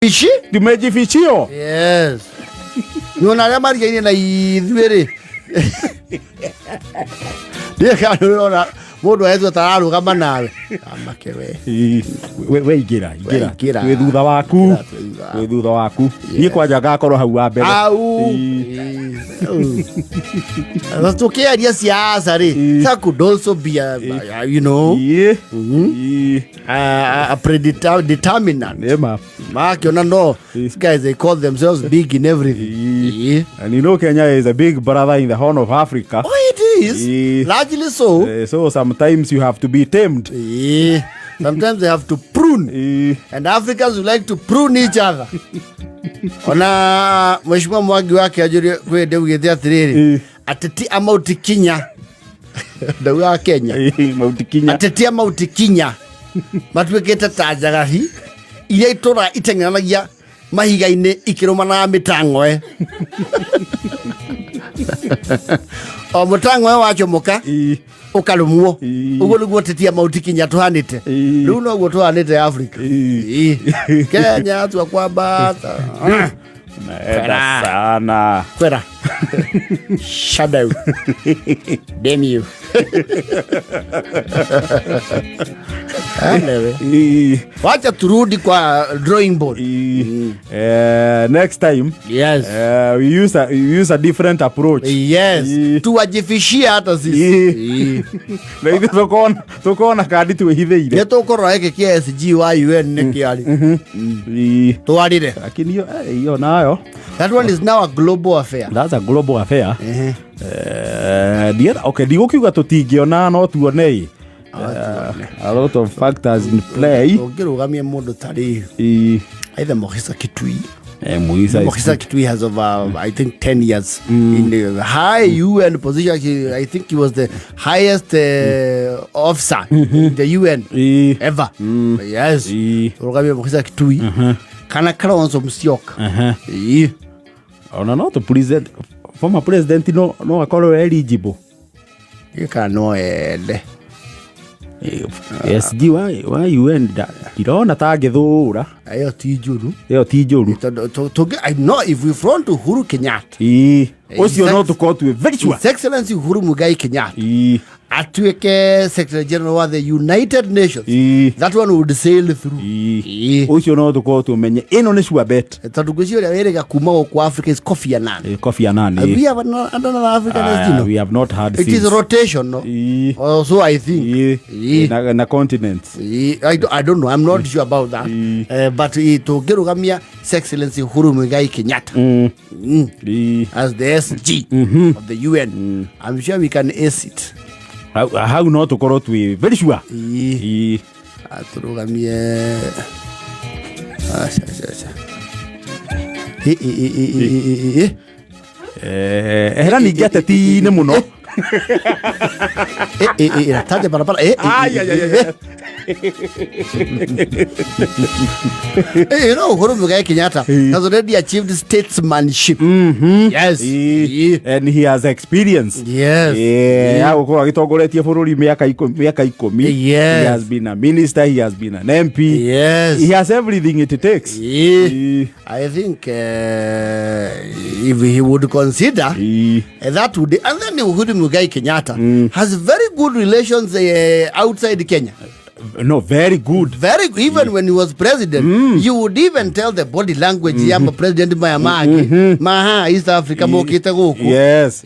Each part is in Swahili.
Ishi? Tumejifichio. Yes. Yona ya mari gani na idwere. Dia kana mundu ahetwo tararu kama nawe. Amake we igira. We thutha waku. Ni kwanja ngakorwo hau wa mbere. That's okay idea siasa ri. That could also be a a predeterminant. Yeah, Mark, no. These guys, they call themselves big in everything. And you know Kenya is a big brother in the Horn of Africa. Oh, it is. Largely so. So sometimes you have to be tamed. Sometimes they have to prune. And Africans like to prune each other. Ona mheshimiwa Mwangi wake ajuri kwe ndegete atiriri ateti amauti Kinya ndau ya Kenya mauti Kinya ateti amauti Kinya matwekete tajagahi iria itora itenganagia mahiga-ini ikirumana na mitang'oe o mutang'oe wachomoka ukarumwo uguo niguo ateti amauti Kinya tuhanite riu noguo tuhanite Africa Kenya tu kwambata naenda sana kwera shadow damn you wacha turudi kwa drawing board. Next time we use a different approach. Tuwajifishia hata sisi na hivi tukona kadi tuhithiire tukorwo eke kia SG wa UN nekiari twarire lakini hiyo nayo that one is now a global affair. That's a global affair. Okay, digukiuga tutingiona no tuone a lot of factors in play. Ukirugamia mundu tari either Mokhisa Kitui. Mokhisa Kitui has over I think 10 years in the high UN position. I think he was the highest officer in the UN ever. Yes. Urugamia Mokhisa Kitui. Kana Kalonzo Musyoka. Ona no to president, former president no akorwo eligible. Yeka no ende. SG wa UN irona ta ngithura. Ayo ti njuru. I know if we front to Uhuru Kenyatta. Ocio no tukotu very sure. His Excellency Uhuru Muigai Kenyatta. Atueke Secretary General of the United Nations. That one would sail through. Ocio no tukotu menye ino ni sure bet. Tatugucio ya werega kuma kwa Africa is Kofi Annan. Kofi Annan. We have another African as we have not had it is rotation, no? So I think na continents. I don't know. I'm not sure about that. But to gerugamia His Excellency Uhuru Muigai Kenyatta as the SG of the UN. I'm sure we can ace it. How not to correct we very sure. Aturugamie era ni gateti ne muno tade barabara Uhuru Muigai Kenyatta has already achieved statesmanship. Yes. And he has experience. Yes. Agukora gitongoretie bururi miaka 10. He has been a minister, he has been an MP. Yes. He has everything it takes. I think if he would consider that would, and then Uhuru Muigai Kenyatta has very good relations outside Kenya. No, very good. Even when he was president, you would even tell the body language. I'm a president Mayamaki. Maha, East Africa, Mokita Goku. Yes.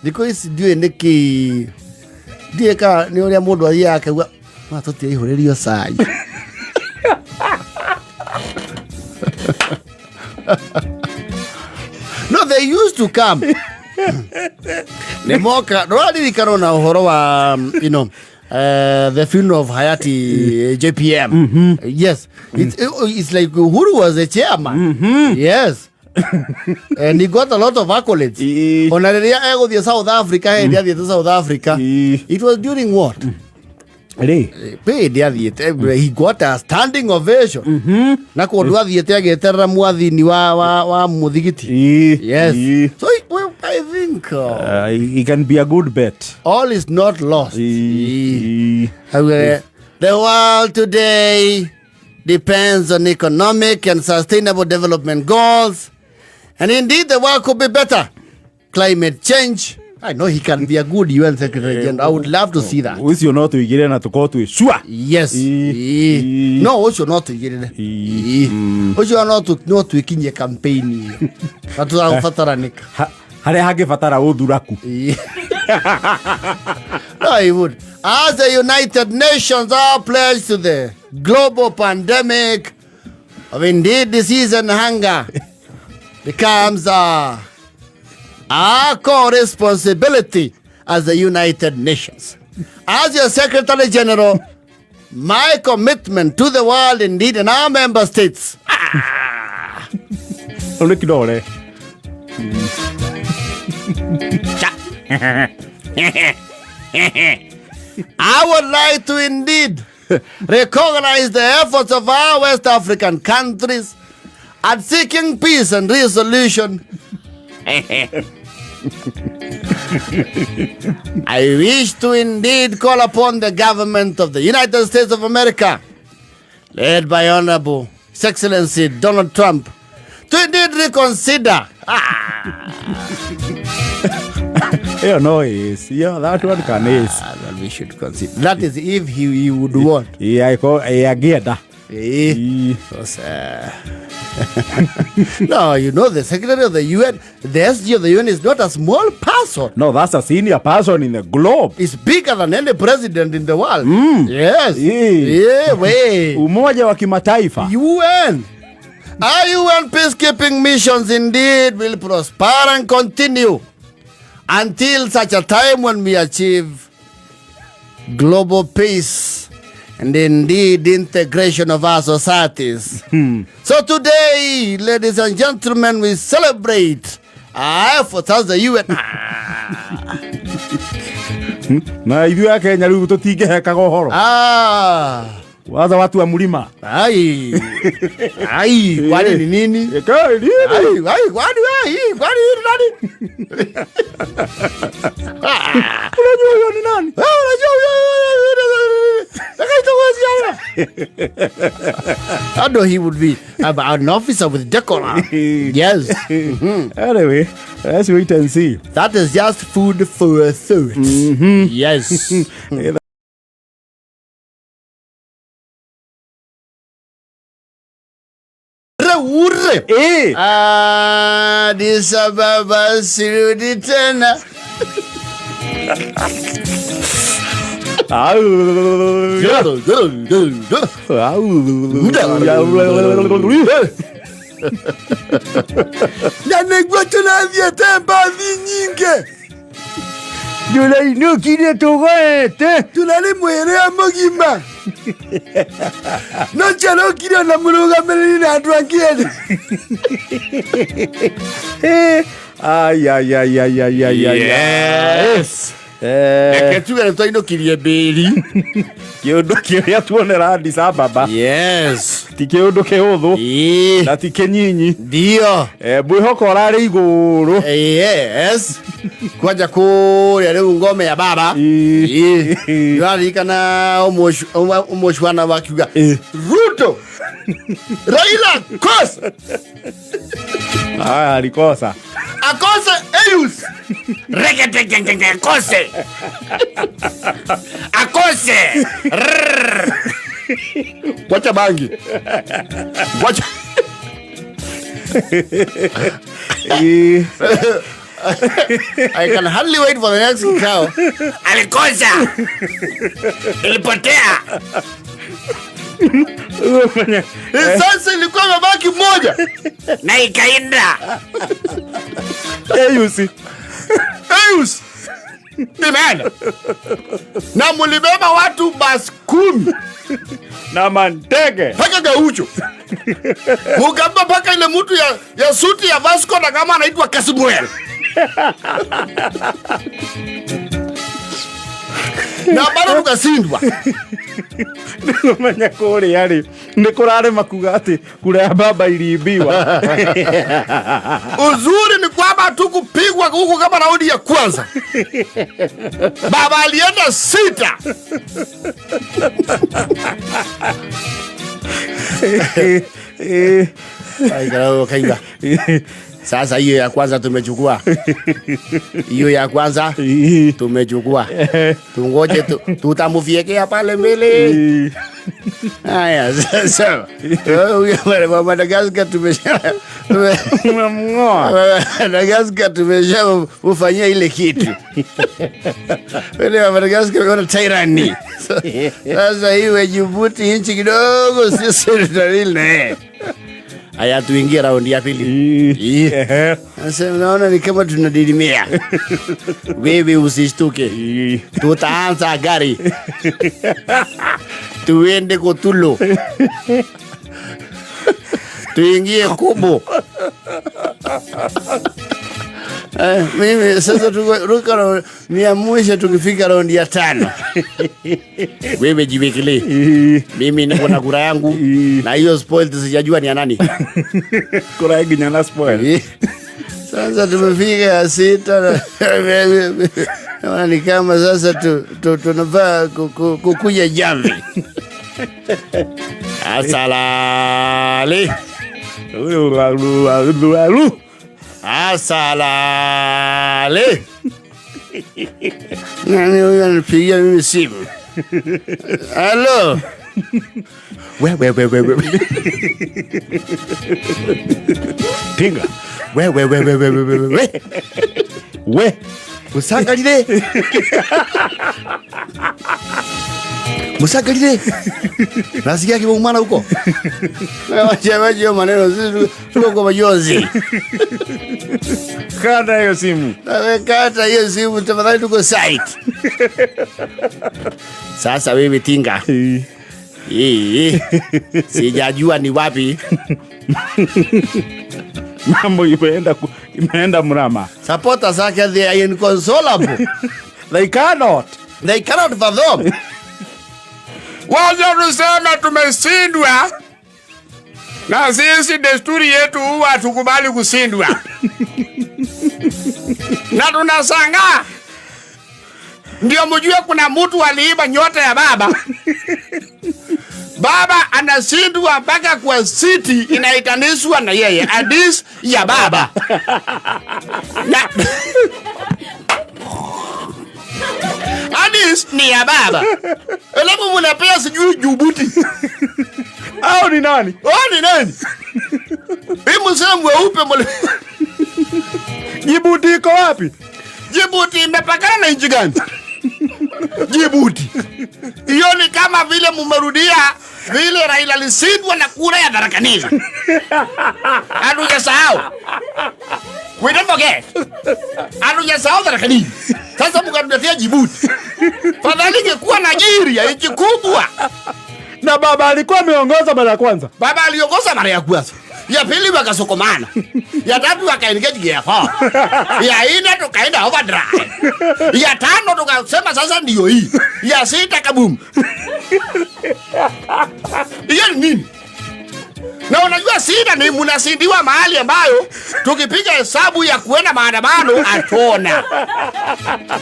Because do neki dieka ni ore mundu ari yake ma tuti ihorerio sai. No, they used to come. Nemoka, rodi karona uhoro wa, the funeral of Hayati JPM. Yes. It's like Uhuru was the chairman. Yes. And he got a lot of accolades. On South Africa, it was during what? He got a standing ovation. Na kodwa thiete ageterera mwathini wa muthigiti. Yes. So I think he can be a good bet. All is not lost. The world today depends on economic and sustainable development goals. And indeed, the world could be better. Climate change. I know he can be a good UN Secretary General. I would love to see that. Who's you not to get in at the court with sure? Yes. No, who's you not to get in? Who's you not to in your campaign? That's what I'm fataranik. Hage fatara oduraku. No, he would. As the United Nations are pledged to the global pandemic of indeed disease and hunger becomes our core responsibility as the United Nations. As your Secretary General, my commitment to the world indeed and our member states. I would like to indeed recognize the efforts of our West African countries at seeking peace and resolution. I wish to indeed call upon the government of the United States of America, led by Honorable His Excellency Donald Trump, to indeed reconsider. No, is that one can is. Well, we should consider. That is if he would want. Yeah, I get that. No, you know, the Secretary of the UN, the SG of the UN is not a small person. No, that's a senior person in the globe. It's bigger than any president in the world. Yes. Yeah, way. Umoja wa Kimataifa. UN. Our UN peacekeeping missions indeed will prosper and continue until such a time when we achieve global peace and indeed integration of our societies. So today, ladies and gentlemen, we celebrate our efforts as the UN. Na idua Kenya riu tutingeheka gohoro. Waza watu wa mlima. Ai, kwani ni nini? Kwani nani? Unajua huyo ni nani? Unajua I know he would be an officer with decorum. Yes. Anyway, let's wait and see. That is just food for thought. Yes. Addis Ababa sirudi tena. Tunavya temba nyingi. Jula inukile togoete. Tunalimwelea mogimba. No chalo kile na muluga melini na atwangiele. Yes. Eketuga ntoino kiriebeli. Kiondo kiria tuonera Addis Ababa. Yes. Ti kiondo kehuthu. Na ti kinyinyi. Ndio. Mwihoko rari iguru. Yes. Kwaja kuria riu ngome ya baba. Rarikana omoshwana wakiuga. Ruto. Raila kosa. Alikosa. Akose Eyus. Regete akose. Akose. Wacha bangi. Wacha. I can hardly wait for the next cow. Alikosa. Ilipotea. Sasa ilikuwa mabaki moja na ikaenda. Eyus imeenda na mulibeba watu basi 10 na mantege paka Gaucho mukamba paka ile mtu ya suti ya Vasco na kama anaitwa Kasimuel na bado tukasindwa. Manya kore yari nikurare makuga ati kura ya baba iliibiwa. Uzuri ni kwamba tukupigwa huko kama raundi ya kwanza. Baba alienda 6. Kaiga. Sasa hiyo ya kwanza tumechukua. Hiyo ya kwanza tumechukua. Tungoje tutamufiekea pale mbele. Haya sasa. Wewe Madagascar tumeshamngoa. Madagascar tumeshamfanyia ile kitu. Wewe Madagascar wana tyranny. Sasa hiyo Djibouti nchi kidogo sisi tutalile. Haya tuingie raundi ya pili. Sasa unaona ni kama tunadidimia. Wewe usishtuke. Tutaanza gari. Tuende Kotulo. Tuingie Kubo. Mimi sasa turuka mwisho tukifika raundi ya 5. Wewe jiwekele. Mimi niko na kura yangu na hiyo spoil sijajua ni ya nani. Kura yangu ni ya spoil. Sasa tumefika 6 na ni kama sasa tunafaa kukuja jamvi. Asalale. Asalale. Nani huyu anapigia mimi simu? Hello. We. Tinga. We. Musagalire. Musagalire. Nasikia kimeumana huko. Wacha maneno sisi tuko kwa majonzi. Kata hiyo simu. Kata hiyo simu tafadhali tuko site. Sasa wewe Tinga. Sijajua ni wapi. Mambo imeenda mrama. Supporters zake they are inconsolable. They cannot fathom. Wacha tuseme tumeshindwa. Na sisi desturi yetu huwa tukubali kushindwa. Na tunashangaa. Ndio mjue kuna mtu aliiba nyota ya baba. Baba anashindwa mpaka kwa city inaitanishwa na yeye. Hadis ya baba. Hadis ni ya baba. Alafu mnapea sijui Djibouti. Au ni nani? Hii msemo weupe mole. Djibouti iko wapi? Djibouti imepakana na nchi gani? Djibouti. Hiyo ni kama vile mumerudia vile Raila alishindwa na kura ya Tharaka Nithi. Hatujasahau. We don't forget. Hatujasahau Tharaka Nithi. Sasa mkatuletea Djibouti. Fadhali ingekuwa Nigeria nchi kubwa. Na baba alikuwa ameongoza mara ya kwanza. Baba aliongoza mara ya kwanza. Ya pili wakasokomana. Ya tatu wakaengage gefa. Ya nne tukaenda overdrive. Ya 5 tukasema sasa ndio hii. Ya 6 kabum. Hiyo ni nini? Na unajua shida ni mnasindiwa mahali ambayo tukipiga hesabu ya kuenda maandamano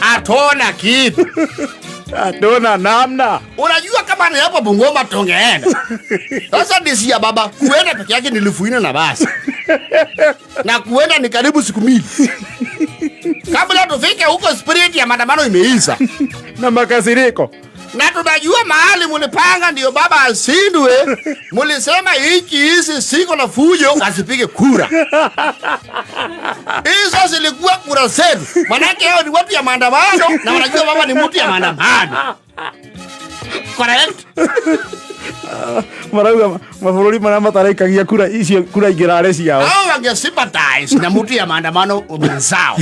atona kitu. Atona namna. Unajua kama ni hapo Bungoma tungeenda. Sasa disi ya baba kuenda peke yake nilifuina na basi. Na kuenda ni karibu siku 2. Kabla tufike huko spirit ya maandamano imeisha. Na makasiriko. Na tunajua mahali mulipanga ndio baba asindwe. Mulisema hizi siko na fujo asipige kura. Hizo zilikuwa kura zetu. Manake hao ni watu ya maandamano na wanajua baba ni mtu ya maandamano. Correct? Marauga mabũrũri marĩa matarekagia kura icio kura ingĩrare ciao. Hao wangesympathize na mtu ya maandamano mwenzao.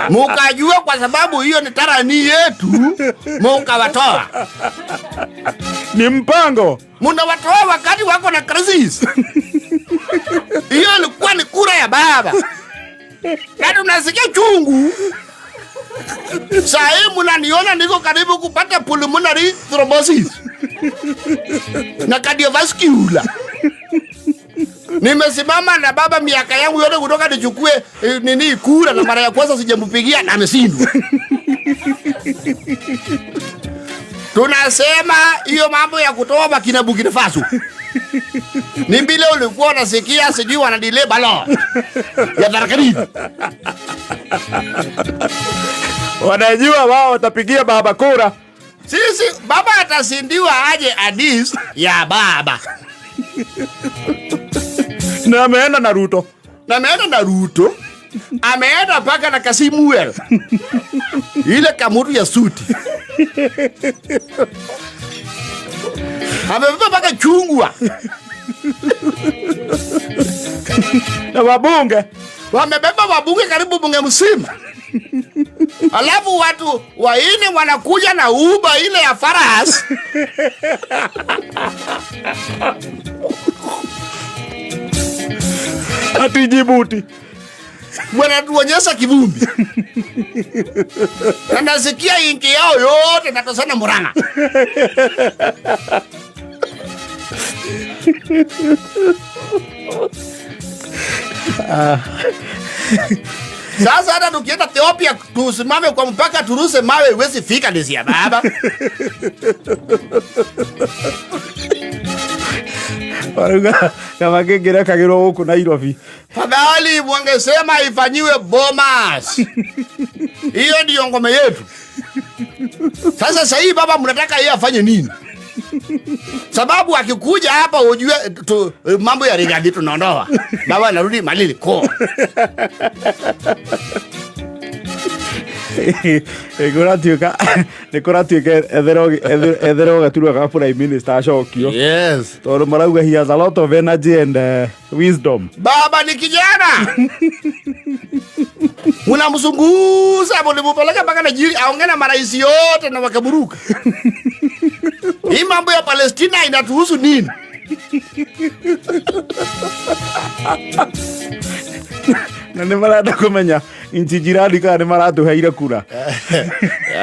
Mukajua kwa sababu hiyo ni tarani yetu, mukawatoa. Ni mpango. Mnawatoa wakati wako na crisis. Hiyo ilikuwa ni kura ya baba. Na tunasikia chungu. Sasa mnaniona niko karibu kupata pulmonary thrombosis na cardiovascular. Nimesimama na baba miaka yangu yote kutoka nichukue kura na mara ya kwanza sijampigia na ameshindwa. Tunasema hiyo mambo ya kutoa bakina Burkina Faso. Ni mbile ulikuwa unasikia sijui wanadile balo. Ya darakani. Wanajua wao watapigia baba kura. Sisi baba atasindiwa aje Addis ya baba. Na ameenda na Ruto. Ameenda paka na Kasimuel. Ile kamutu ya suti. Amebeba paka chungwa. Na wabunge. Wamebeba wabunge karibu bunge mzima. Alafu watu waine wanakuja na Uber ile ya Faras. Ati Djibouti. Wanatuonyesha kivumbi. Na nasikia inki yao yote natosana Murang'a. Sasa hata tukienda Ethiopia tusimame kwa mpaka turuse mawe iwezi fika Addis ya baba. Waruga kama kengera kagiro huko Nairobi. Fadhali mwangesema ifanyiwe Bomas. Hiyo ndio ngome yetu. Sasa hii baba mnataka yeye afanye nini? Sababu akikuja hapa ujue mambo ya Rigathi tunaondoa. Baba anarudi Malili ko. Nikuratuika ethero gaturwa ka prime minister acokio. Yes. Toro marauga he has a lot of energy and wisdom. Baba ni kijana. Mnamzunguza mlipopeleka mpaka Nigeria aongea na marais yote na wakaburuka. Hii mambo ya Palestina inatuhusu nini? Na ni marada kumenya inchi jirani kana ni maratuheire kura.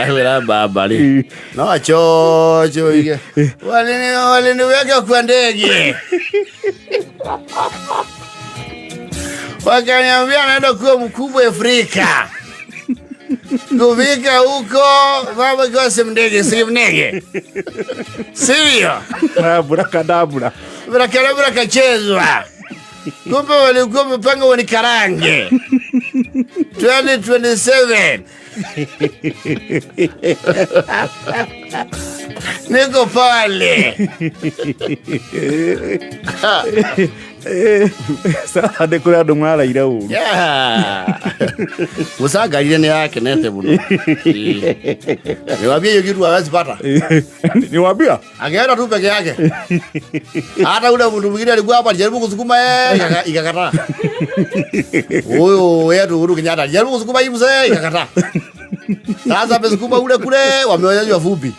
Wala baba li. No chocho ige. Waliniweka kwa ndege. Wakaniambia naenda kuwa mkubwa Afrika. Kufika huko baba kwa simndege simnege. Sivyo? Abracadabra. Abracadabra kachezwa. Kumbe walikuwa wamepanga wanikarange. 2027. Niko pale. Sasa dekura ndo mwala ira u. Yeah. Musaga ile ni yake nete buno. Niwaambie hiyo kitu hawezi pata. Niwaambia? Angeenda tu peke yake. Hata ule mtu mwingine alikuwa hapa alijaribu kusukuma ikakataa. Huyo wetu Uhuru Kenyatta alijaribu kusukuma hii mzee ikakataa. Sasa amesukuma ule kule wameonyesha wafupi.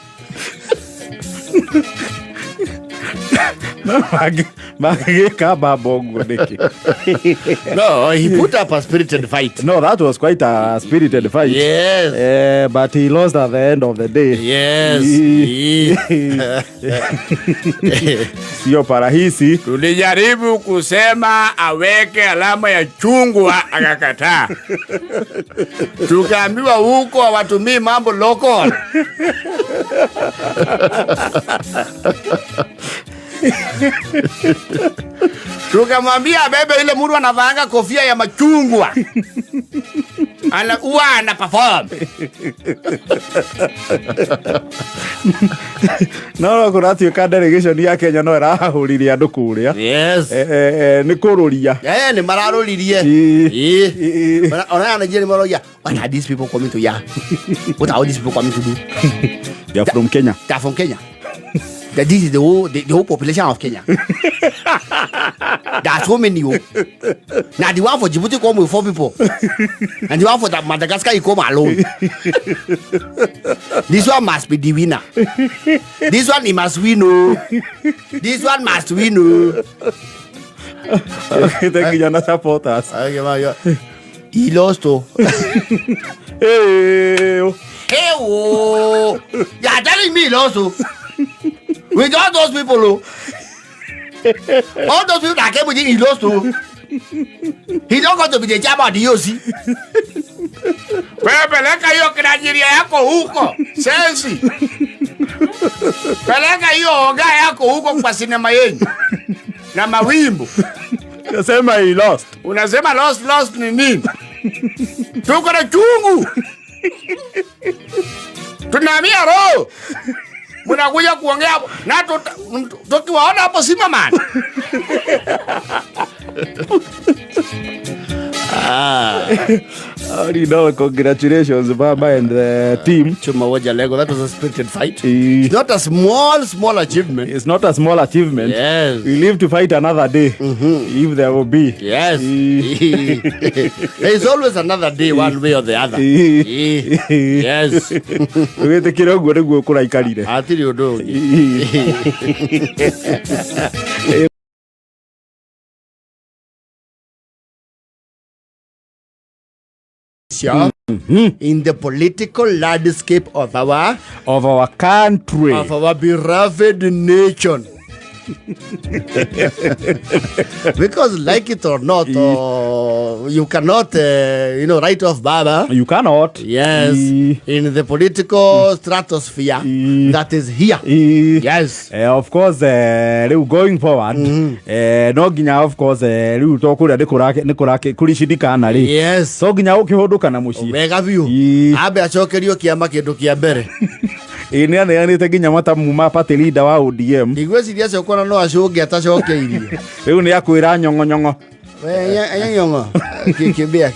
No, he put up a spirited fight. No, that was quite a spirited fight. Yes. But he lost at the end of the day. Yes. Sio parahisi. Tulijaribu kusema aweke alama ya chungwa akakataa. Tukaambiwa huko hawatumii mambo local. Tukamwambia bebe ile mtu anavanga kofia ya machungwa. Ana perform. No kurati ka delegation ya Kenya no irahuriria andu kuria. Yes. Ni kururia. Ni mararuririe. Ona Nigeria maroya. What are these people coming to ya? What are these people coming to do? They are from Kenya. They are from Kenya. That this is the whole population of Kenya. There's so many. Now the one for Djibouti come with 4 people. And the one for Madagascar you come alone. This one must be the winner. This one he must win. This one must win. Okay, thank you, Jana supporters. He lost. Hey. You're telling me he lost. With all those people, all those people that came with him, he lost to. He don't got to be the chairman of the OC. Wewe peleka hiyo Nigeria yako huko. Sensi. Peleka hiyo oga yako huko kwa sinema yenu. Na mawimbo. Unasema he lost. Unasema lost ni nini? Tuko na chungu. Tunahamia roho. Mnakuja kuongea hapo. Na tukiwaona hapo simama. Congratulations, Baba and the team. Chuma Waja Lego. That was a spirited fight. It's not a small achievement. It's not a small achievement. Yes. We live to fight another day. If there will be. Yes. There is always another day, one way or the other. Yes. Wete kirogo niguo kuraikarire. Atiri undu. In the political landscape of our country, of our beloved nation. Because like it or not, you cannot, write off Baba. You cannot. Yes. In the political stratosphere that is here. Yes. Of course, going forward, no ginya of course, tokuria nikurake kurishidikana ri. Yes. So ginya ukihuduka na muci. Mega view. Abe acokerio kiama kindu kia mbere. Ine aneanite ginya matamu ma party leader wa ODM. Igweciria cokona no acoke atacokeirie. Riu ni akwira nyongo. Nyongo. Kibia.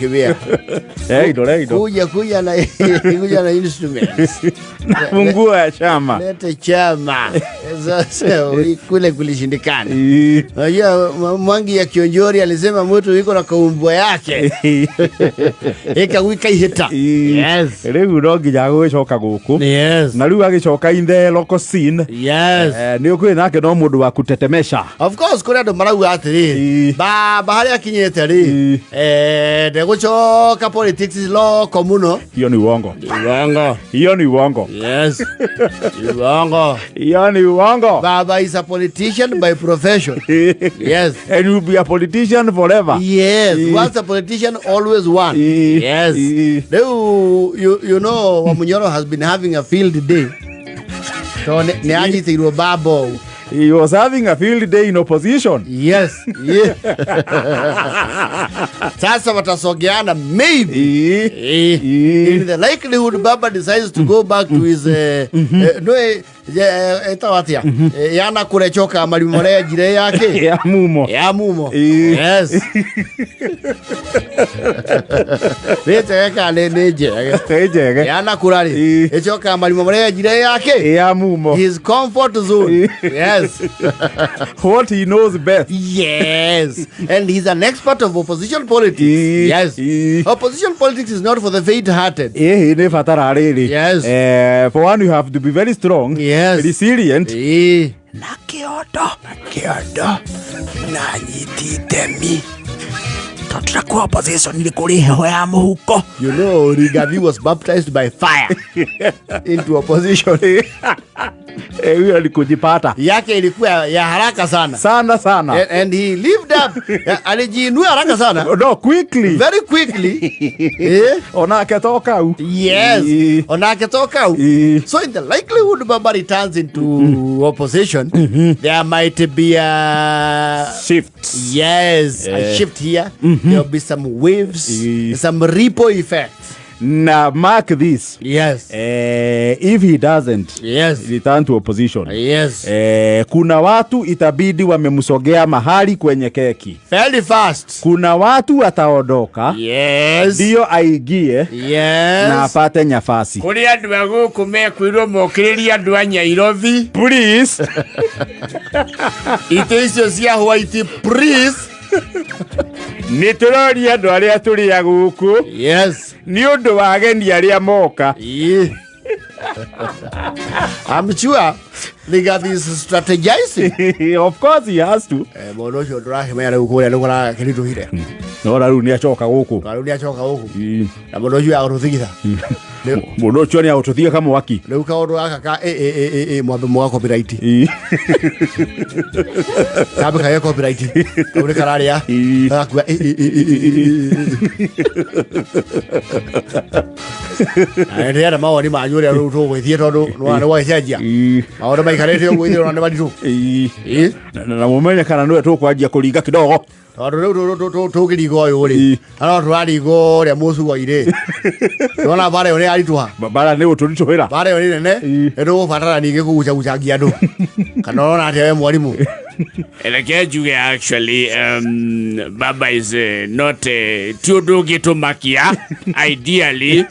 Ido. Kuja na instruments. Funguo ya chama. Lete chama. Sasa kule kulishindikana. Mwangi ya Kionjori alisema mtu yuko na kaumbwa yake. Wika ihita. Yes. Riu no nginya gwicoka guku. Yes. Na riu agicoka in the local scene. Yes. Ni ukuri nake no mundu wa kutetemesha. Of course kuri andu marauga atiri. Baba hari akinyete ri. Ndegucoka politics loko muno. Hiyo ni uongo. Hiyo ni uongo. Yes. Uongo. Hiyo ni uongo. Baba is a politician by profession. Yes. And you'll be a politician forever. Yes. Once a politician, always one. Yes. You know, Wamunyoro has been having a field day. So, neanyitirwo babo. He was having a field day in opposition. Yes. Yeah. Sasa watasogeana maybe. In the likelihood Baba decides to go back to his etawatia. Yana kurechoka malimore jire yake. Ya mumo. Yes. Leta yaka neje. Yana kurari. Echoka malimore jire yake. Ya mumo. His comfort zone. Yes. What he knows best. Yes. And he's an expert of opposition politics. Yes. Opposition politics is not for the faint-hearted. Yes. For one, you have to be very strong. Yes. Resilient. Na kiodo. Na nyititemi. Tutakuwa opposition ili kuriho ya muhuko. You know, Rigathi was baptized by fire into opposition. Huyo alikujipata. Yake ilikuwa ya haraka sana. Sana. And he lived up. Alijiinua haraka sana. No, quickly. Very quickly. Onaketoka u. Yes. Onaketoka u. So in the likelihood Baba returns into opposition, there might be a shift. Yes, a shift here. There'll be some waves, some ripple effects. Now mark this. Yes. If he doesn't return to opposition, kuna watu itabidi wamemsogea mahali kwenye keki. Very fast. Kuna watu ataondoka. Ndio aigie. Na apate nyafasi. Kuri andu baguku mekwirwo mokiriria andu a Nyairobi. Please. Itecio cia white please. Niturori andu aria turi ya guku. Yes. Ni undu wa ageni aria moka. I'm sure Rigathi is strategizing. Of course he has to. Mono cio ndurahe mera gukuria ndukora kiritu hire. No raru ni acoka guku. Raru ni acoka guku. Na mono cio aguthigitha. Mono cio ni aguthigitha kama waki. Riu kaundu aka ka mwambe mwa copyright. Sabe ka copyright. Uri kararia. Akwa Ndĩrenda mawoni manyu ũrĩa rĩu tũgwĩthiĩ tondũ nĩ gwĩcenjia maũndũ maikarĩte ũguo ithuĩ nĩ maritũ na mũmenye kana nĩwe tũkwanjia kũringa kidogo tondũ rĩu tũkĩringa ũyũ rĩ no tũraringa ũrĩa mũcugo-irĩ nona bara ĩyo nĩ yaritũha bara nĩ ũtũritũhĩra bara ĩyo nĩ nene nĩtũgũbatara ningĩ kũgucagucangia andũ kana ũrona atĩa we mwarimũ. Reke njuge actually Baba is not ti ũndũ ũngĩtũmakia ideally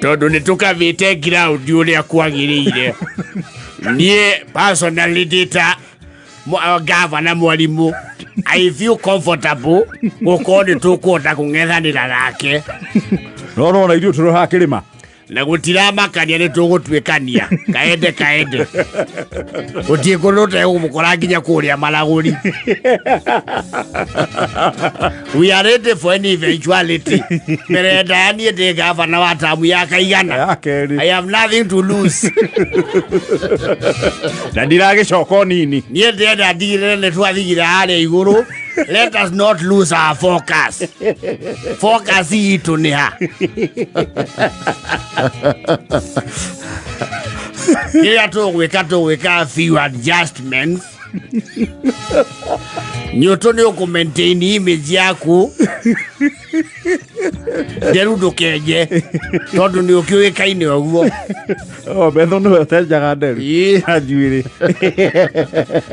tondũ nĩ tũkavĩte ground ũrĩa kwagĩrĩire. Niĩ personally ndĩta gavana mwarimũ I feel comfortable gũkorwo nĩ tũkũhota kũng'ethanĩra nake no na ithuĩ tũrĩ haha kĩrĩma na gũtiramakania nĩ tũgũtuĩkania kaende gũtirĩ kũndũ tũtegũmũkora nginya kũrĩa Malagũri. We are ready for any eventuality. Merenda niĩ ndĩ gavana wa tamu ya kaigana. I have nothing to lose. Na ndiragĩcoka nini niĩ ndĩrenda ndigĩrĩre nĩ twathigira harĩa igũrũ. Let us not lose our focus. Focus itũ nĩ ha. Kĩrĩa tũgwĩka few adjustments. Nyoto nĩ ũkũmaintain image yaku nderu ndũkenje tondũ nĩ ũkĩũĩkaine ũguo. Metho nĩwe ũtenjaga nderu na njuĩrĩ.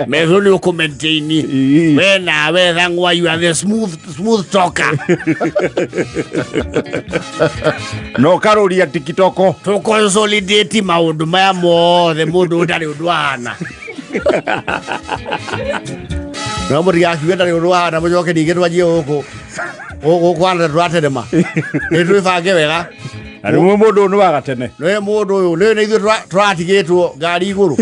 Metho nĩ ũkũmaintain we nawe thang'wa you are the smooth talker. No karũria TikTok tũconsolidate maũndũ maya mothe mũndũ ũtarĩ ũndũ wahana. No mũtigakiuge ndarĩ ũndũ wahana mũcoke ningĩ twanjie gũkũ kwana tũraterema nĩ twĩbange wega. Na nĩ mũndũ ũyũ nĩ wa gatene nĩ mũndũ ũyũ nĩ ithuĩ tũratigĩtwo ngari igũrũ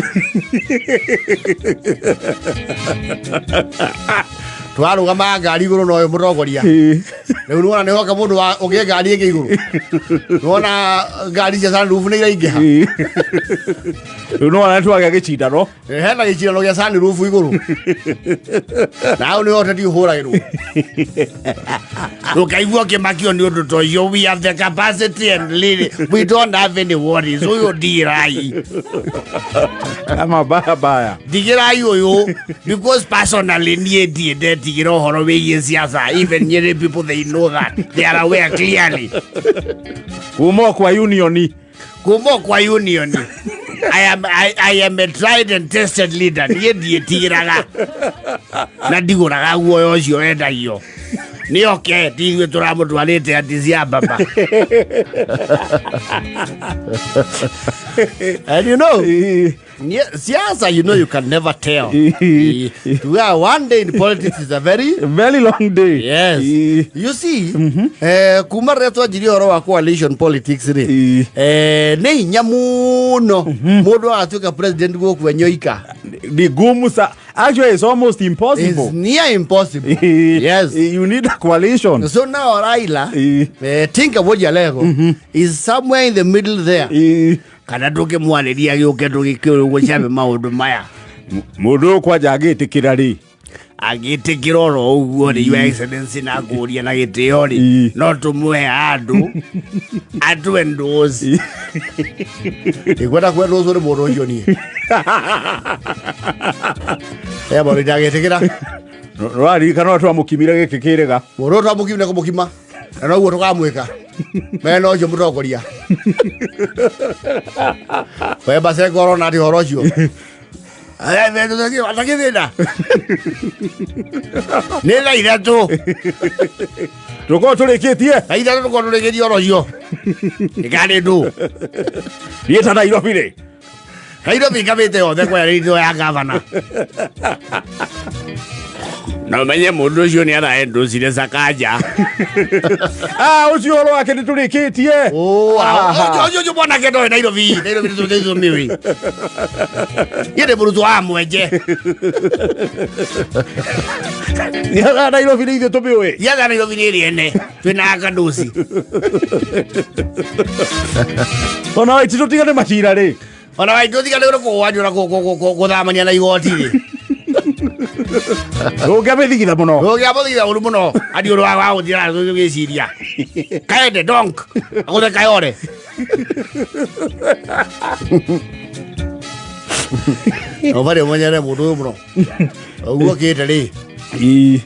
twarũgama ngari igũrũ noyo mũtongoria rĩu nĩwona nĩhoka mũndũ ũgĩe ngari ĩngĩ igũrũ nĩwona ngari cia sunroof nĩ iraingĩha rĩu nĩwona nĩtwagĩa gĩcindano hena gĩcindano gĩa sunroof igũrũ naũ nĩho ũteti ũhũragĩrwo ũkaigua ũkĩmakio nĩ ũndũ ta ũcio. We have the capacity and really we don't have any worries. Ũyũ ndirai ama baya ndigirai ũyũ because personally niĩ ndiendetigĩra ũhoro wĩgiĩ siasa. Even nyeri people they know that they are aware clearly. kuma kwa union I am a tried and tested leader. Niĩ ndiĩtigĩraga na ndigũraga guoya ũcio wendagio nĩ oke ithuĩ tũramũtwarĩte Addis Ababa. And you know siasa, you know, you can never tell. Well, one day in politics is a very long day. Yes. You see, kuma retwa jiri oro wa coalition politics ri. Ne hinya muno. Mũndũ atuĩka president gũkũ enyoika. The gumusa actually it's almost impossible. It's near impossible. Yes. You need a coalition. So now Raila, think about your level, is somewhere in the middle there. Kana nduke mwanĩria gĩũke tũgĩkĩrũgũcabe maũndũ maya. Mũndũ kwanja agĩtĩkĩra rĩ agĩtĩkĩra oro ũguo rĩ Your Excellency na kũria na gĩtĩo rĩ no tũmũhe andũ atũ endorse. Ikwenda kwendorse nĩ mũndũ ũcio niĩ. Bora ndagĩtĩkĩra. Rarikana twamũkimire gĩkĩ kĩrĩga. Mũndũ twamũkimire kũmũkima. Na noguo tũkamwĩka. Mena ũcio mũtongoria. We base ngoro na ũhoro ũcio. Atakĩthĩna. Nĩ thaa ithatũ. Tũkorwo tũrĩkĩtie. Thaa ithatũ tũkorwo tũrĩkĩtie ũhoro ũcio. Ĩkarĩ ndũ. Niĩ ta Nairobi rĩ. Nairobi ngamĩte yothe kwa rĩthiũ ya gavana. Na ũmenye mũndũ ũcio nĩ araendorcire Sakaja. Ũcio ũhoro wake nĩ tũrĩkĩtie. Ũcio mwanake ndoĩ Nairobi tũmĩũĩ. Niĩ ndĩ mũrutwo wa mwenje. Yatha Nairobi nĩ ithuĩ tũmĩũĩ. Yatha Nairobi nĩ rĩene. Twĩna kandoci. Ona waitĩ tũtigane macira rĩ. Ona waitĩ tũtigane gũthamania na igoti rĩ. Ũngĩabithigitha mũno. Ũngĩabithigitha mũno. Adi ũrũ wa gũthira gĩciria. Kaende donk. Agũthe kayore. Obare mwenyere mũndũ mũno. Ũguo kĩte rĩ.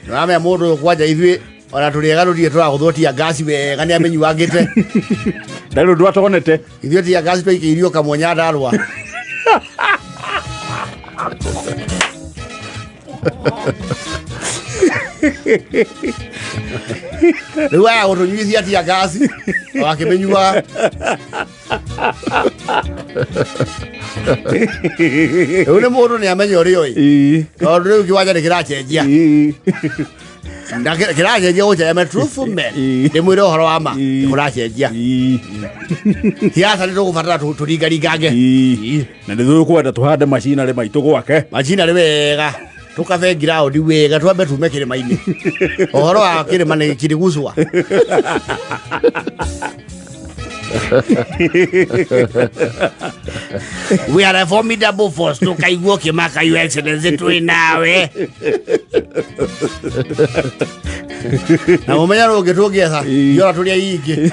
Rame mũndũ kwanja ithuĩ ona tũrĩegarũrie tũragũthũtia gasi wega nĩ amenyuangĩte. Ndĩrĩ ndwa tũgonete. Ithuĩ tia gasi twaikĩirio kamwonya ndarũa. Rĩu aya gũtũnyuithia tia gasi wakĩmenyuaga. Rĩu nĩ mũndũ nĩ amenya ũrĩa ũĩ. Tondũ rĩu kĩwanja nĩ kĩracenjia. Kĩracenjia gũcenjia truthful men. Ndĩmwĩre ũhoro wa ma kũracenjia. Siasa nĩ tũgũbatara tũringaringange. Na nĩ tũkwenda tũhande macinarĩ maitũ gwake. Macinarĩ wega. Tukabe ground wega twambe tume kĩrĩma-inĩ. Ũhoro wa kĩrĩma nĩ kĩrĩgucwa. We are a formidable force. Tukaiguo kĩmaka your excellency twĩ nawe. Na mũmenya rũngĩ tũngĩetha yora tũrĩa ingĩ.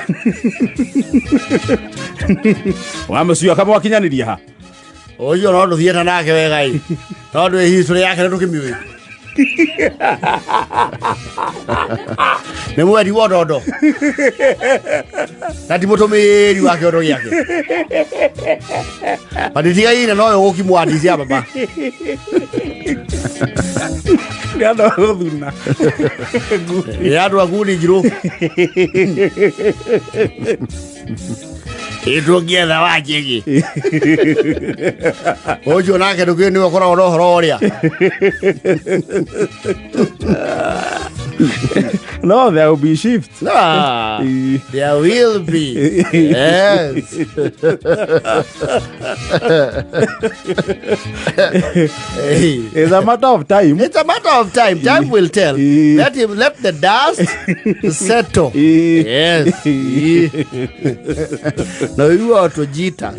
Wamũcio kama wakinyanĩria ha. Ũcio no ndũthiĩte nake wega ĩ. Tondũ history yake nĩ tũkĩmĩũĩ. Nĩ mweri wa ndondo. Na ti mũtũmĩri wa kĩondo gĩake. Pandĩtigaine nowe gũkimwandithia baba. Nĩ andũ a gũthuna. Nĩ andũ a nguni njirũ. Ĩtũngĩetha wanjĩgĩ. Ũcio nake ndũkĩũĩ nĩwe ũkoragwo na ũhoro ũrĩa. No, there will be shifts. Ah, there will be. Yes. It's a matter of time. It's a matter of time. Time will tell. Let the dust settle. Yes. No, you are to Jita.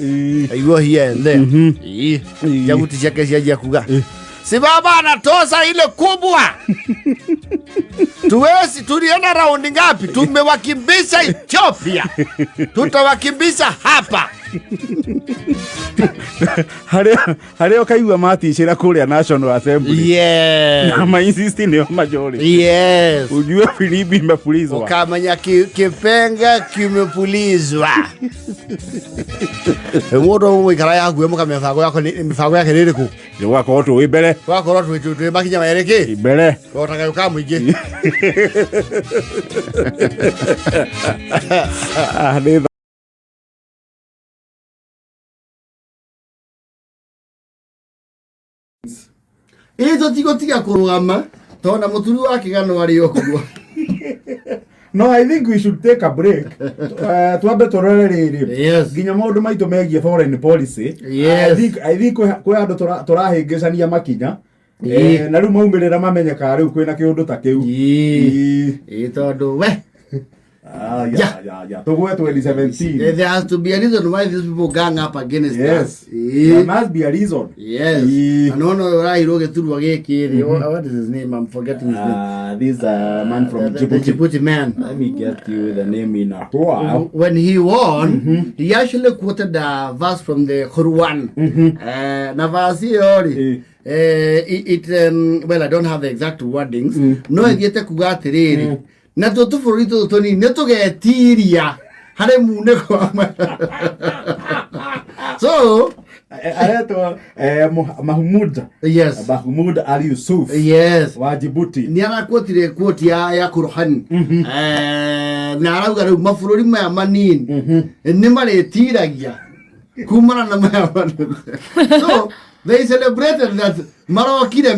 You are here and there. Jabuti chake siaja kuga. Si baba anatosa ile kubwa. Tuwezi tulienda raundi ngapi? Tumewakimbisha Ethiopia. Tutawakimbisha hapa. Harĩa kaigua matishĩra kũrĩa National Assembly. Yeah. Na ma-insist nĩo majority. Yes. Ujue filimbi imepulizwa. Ukamenya kipenga kimepulizwa. Mũndũ mũikara yaku emu mibango yake nĩ ĩrĩkũ? Nĩ gwakorwo twĩ mbere. Gwakorwo twĩ makinya merĩkĩ? Mbere. Tũtaga ũka mũingĩ. Ĩto tigotiga kũrũgama tondũ mũturi wa kĩgano arĩ okuo. No, I think we should take a break. Twambe tũrore rĩrĩ. Yes. Nginya maũndũ maitũ megiĩ foreign policy. Yes. I think kwĩ andũ tũrahĩngĩcania makinya. Na rĩu maumĩrĩra mamenyeka rĩu kwĩna kĩũndũ ta kĩu. Tondũ we. Yeah. Tugwe 2017. There has to be a reason why these people gang up against us. There must be a reason. Yes. And no rairo geturwa gĩkĩ. What is his name? I'm forgetting his name. This man from the Djibouti man. Let me get you the name in a while. When he won, he actually quoted a verse from the Quran. Na verse hiyo well, I don't have the exact wordings. No ethiete kuga atĩrĩrĩ. Na tũbũrũri tũtũ tũnini nĩtũgetiria harĩ munĩko. So aretwo Mahmoud. Yes. Mahmoud Ali Yusuf. Yes. Wa Djibouti. Nĩ arakwotire quote ya Qur'an. Na arauga rĩu mabũrũri maya manini nĩ maretiragia kumana na maya manini. So they celebrated that marokire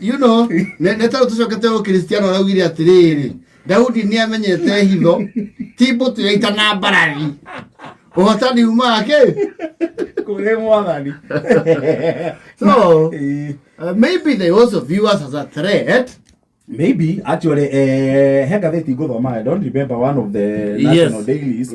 you know, netaro tucokete o Cristiano araugire atiriri Daudi ni amenyete hitho tibo tuyaita na barari uhotani umake kure mwathani. So maybe they also view us as a threat Maybe actually Hagatheti Gothoma, I don't remember one of the national dailies.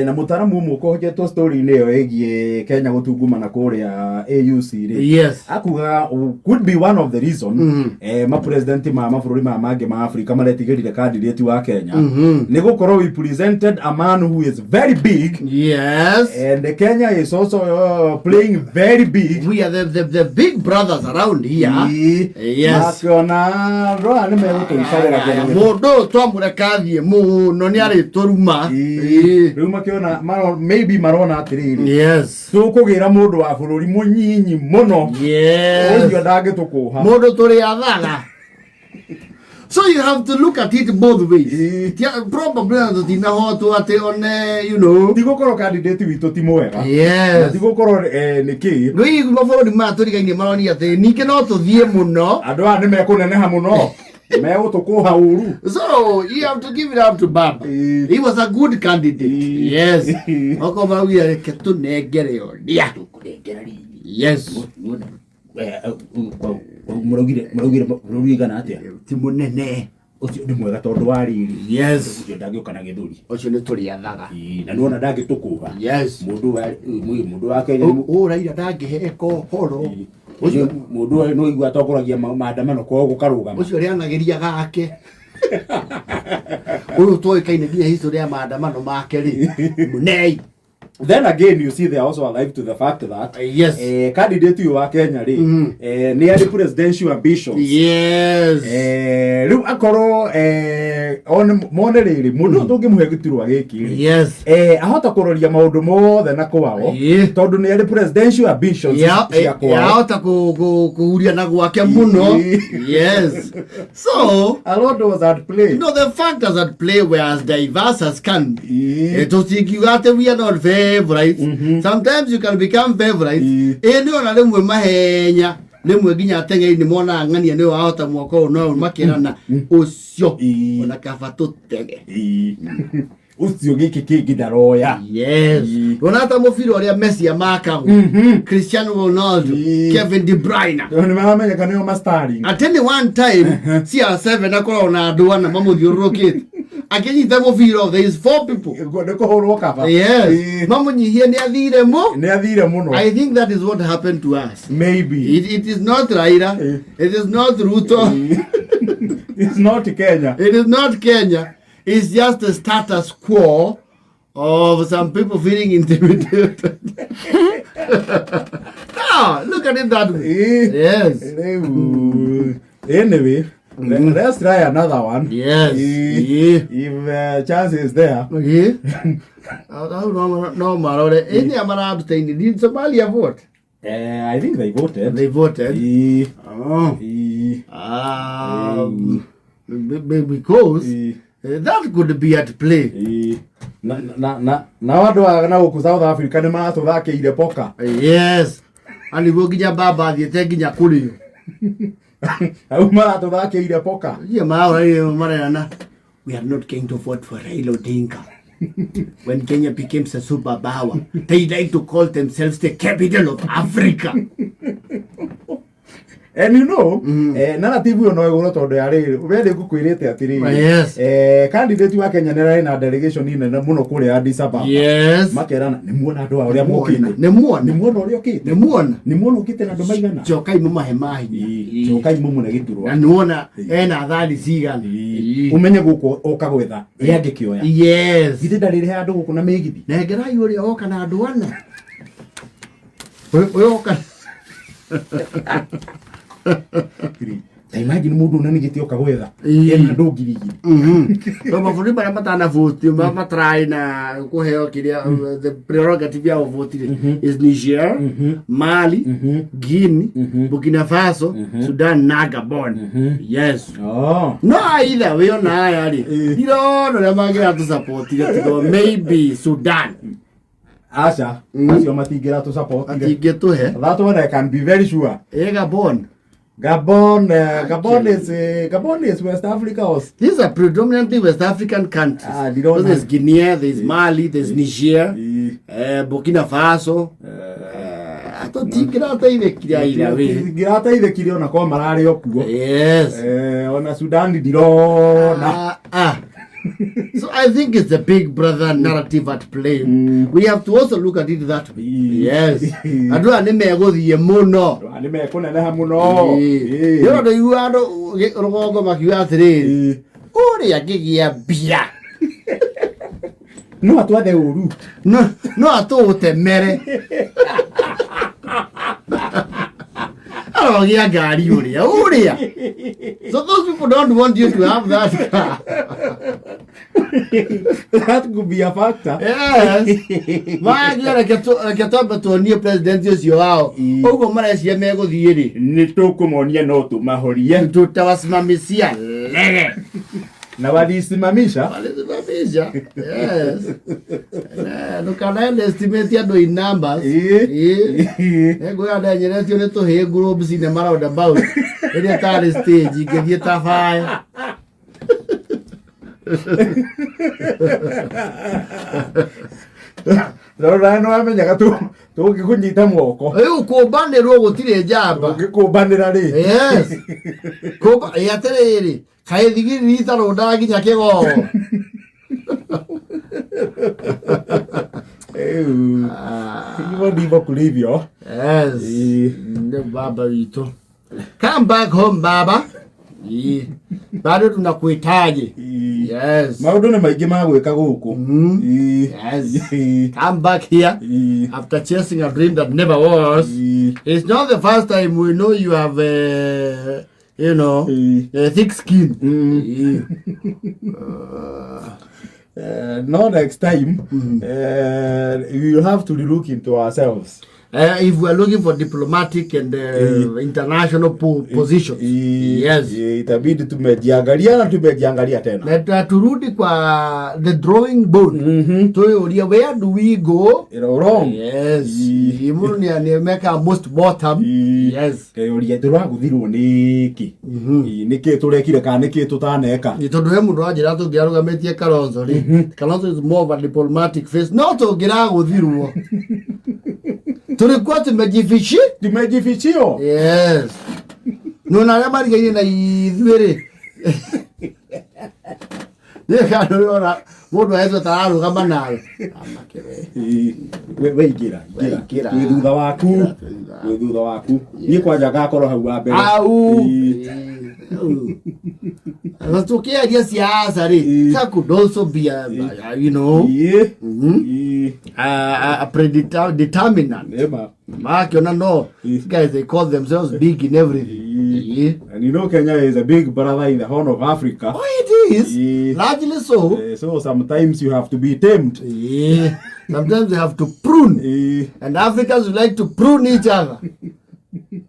Na mutaramu umwe ukohetwo story ino egie Kenya gutunguma na kuria AUC ri. Yes. Akuga could be one of the reason ma president ma mabũrũri ma mangi ma Africa maretigĩrire candidate wa Kenya. Ni gukorwo we presented a man who is very big. Yes. And Kenya is also playing very big. We are the big brothers around here. Yes. Mundu twamurekathie muno ni ari turuma riu makiona maybe marona atiriri yes tukugira mundu wa bururi munyinyi muno yes uyo ndangitukuha mundu turi athaga. So you have to look at it both ways. Probably ndinahotwo ati one you know tigukoro candidate witu ti mwega. Yes. Tigukoro niki rui mabũrũri maturigaine maroni ati nike no tuthie muno andu a nimekuneneha muno. So you have to give it up to Baba. He was a good candidate. Yes. Yes. Timunene. Ucio ndi mwega tondu wa riri. Yes. Ucio ndangioka na githuri. Ucio ni turi athaga. Na nuona ndangitukuha. Yes. Mundu wa Kenya Raila ndangiheko horo. Ucio mundu no igua atongoragia maandamano kwa gukarugama. Ucio rianagiria gake. Uyu toikaine nginya history ya maandamano make ri. Munei. Then again, you see, they are also alive to the fact that yes, candidate you are Kenya, near the presidential ambitions. Yes. Lu akoro on moderate, muno to give muhegitirwa giki. Yes. Ahota kororia maundu mothe na kwao. Tondu near the presidential ambitions. Ahota kuhuria na gwake muno. Yes. So a lot was at play. No, the factors at play were as diverse as can be. To think you got we are not favorite. Sometimes you can become favorite. Eno na lemwe mahenya. Lemwe ginya tenge ni mona ngania ni wahota mwako no makirana ucio ona kafato tege. Ucio giki kiki daroya. Yes. Onata mufiro ria Messi amaka. Cristiano Ronaldo, Kevin De Bruyne. Ni maamenya kanyo mastari. At any one time, CR7 akora na aduana mamuthiurukite. Akenyita mufiro, there is 4 people. Yes. Mamunyihie ni athire mo. Ni athire muno. I think that is what happened to us. Maybe. It is not Raila. It is not Ruto. It's not Kenya. It is not Kenya. It's just a status quo of some people feeling intimidated. No, look at it that way. Yes. Anyway, let's try another one. Yes. If chance is there. No, Marore. Any Amara abstaining. Did Somalia vote? I think they voted. They voted. Because that could be at play. Na wadu na huku South Africa ni mato thake ile poka. Yes. Ali woginya baba thiete ginya kuri. Au marato thake ile poka. Ye marana. We are not going to vote for Raila Odinga. When Kenya became a superpower, they like to call themselves the capital of Africa. And you know, narrative you know igoro tondu ya riri wende gukwirite atiri. Yes. Candidate wa Kenya nera na delegation ine na muno kuri Addis Ababa. Yes. Makerana ni muona andu aria mokite. Ni muona uria okite. Ni muona okite na andu maigana. Chokai mumahe mahi. Chokai mumu na giturwa. Na nuona ena thali cigana. Umenye guko okagwetha. Yandi kioya. Yes. Githĩ ndarĩrĩ handũ gũkũ na mĩgithi. Nengerai ũrĩa oka na andũ ana. Ũyũ oka. Imagine mũndũ na nĩgĩtĩ oka gwetha. Ena andũ ngiri igĩrĩ. Mabũrũri marĩa matana vote matry na kũheo kĩrĩa the prerogative ya vote is Niger, Mali, Guinea, Burkina Faso, Sudan na Gabon. Yes. Oh. No either we on ayari. Ndiro no magira to support it maybe Sudan. Asha, acio matingira to support. Atinge to he. That one I can be very sure. Gabon. Gabon is West Africa. These are predominantly West African countries. So there's Guinea, there's Mali, there's Niger, Burkina Faso. tingirateithĩkire ona kwa mararĩ okuo. Yes. Ona Sudan ndirona. So I think it's the big brother narrative at play. We have to also look at it that way. Yes. Andũ nĩ megũthiĩ mũno. Nĩ mekũneneha mũno. Yo ndo yu andũ rũgongo makiuga atĩrĩrĩ. Ũrĩa ngĩgĩa mbia. No atwathe ũru. No atũtemere. Arogĩa ngari ũrĩa. So those people don't want you to have that car. That could be a factor. Yes. Magĩra ketobe tuonie president ũcio wao. Ũguo marecia megũthiĩ rĩ. Nĩ tũkũmonia no tũmahorie. Tutawasimamisia lege. Na walisimamisha? Yes. Ndũkanaende estimate andũ in numbers. Ngũya nyenetio nĩ tũhĩ groups in a roundabout. Ĩrĩa tarĩ stage ngĩthiĩ tabaye. Rora no amenyaga tũngĩkũnyita moko. Kũmbanĩrwo gũtirĩ njamba. Tũngĩkũmbanĩra rĩ. Yes. Atĩrĩrĩ, kaĩ thigiri itarũndaga nginya kĩgoo. Hivyo ndivyo kulivyo. Yes. Ndio baba wito. Come back home baba. Bado tunakuhitaji. Yes. Maũndũ nĩ maingĩ ma gwĩka gũkũ. Yes. Come back here after chasing a dream that never was. It's not the first time we know you have a thick skin. No, next time we will have to look into ourselves. If we are looking for diplomatic and international positions. Yes. Itabidi tumejiangalia na tumejiangalia tena. Na turudi kwa the drawing board. Tuulie where do we go wrong? Yes. Imuru ni meka most bottom. Yes. Ulie turaguthirwo niki. Niki turekire kana niki tutaneka. Ni tondu we mundu ajira tungiarugametie Kalonzo ri. Kalonzo is more of a diplomatic face. No tungiraguthirwo. Tulikuwa tumejifichio. Yes. Nuna kama rigeni na idhuere. Nĩkanũrora mũndũ ahetwo tararũ kama nawe. We igira. Wĩ thutha waku. Niĩ kwanja gakorwo hau wa mbere. Tukiaria siasa ri. That could also be a determinant. Makiona no. Guys, they call themselves big in everything. And you know Kenya is a big brother in the Horn of Africa. Oh, it is. Largely so. So sometimes you have to be tamed. Sometimes you have to prune. And Africans like to prune each other.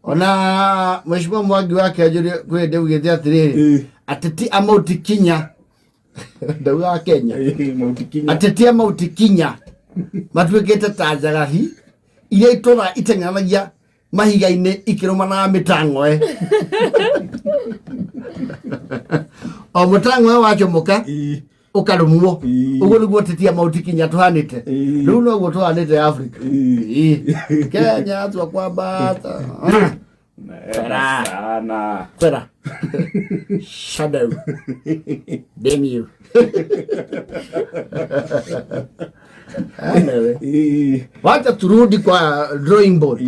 Ona mheshimiwa Mwangi wake ajuri kwende ugethia atiriri ateti amauti kinya ndauga Kenya ateti amauti kinya matwekete ta njagahi iria itora iteng'anagia mahiga-inĩ ikirumana mitang'oe o mutang'oe wachomoka ukarumwo uguo niguo teti amauti kinya tuhanite riu noguo tuhanite Africa Kenya twakwambata Kwera. Shadow. Damn you. Wacha turudi kwa drawing board.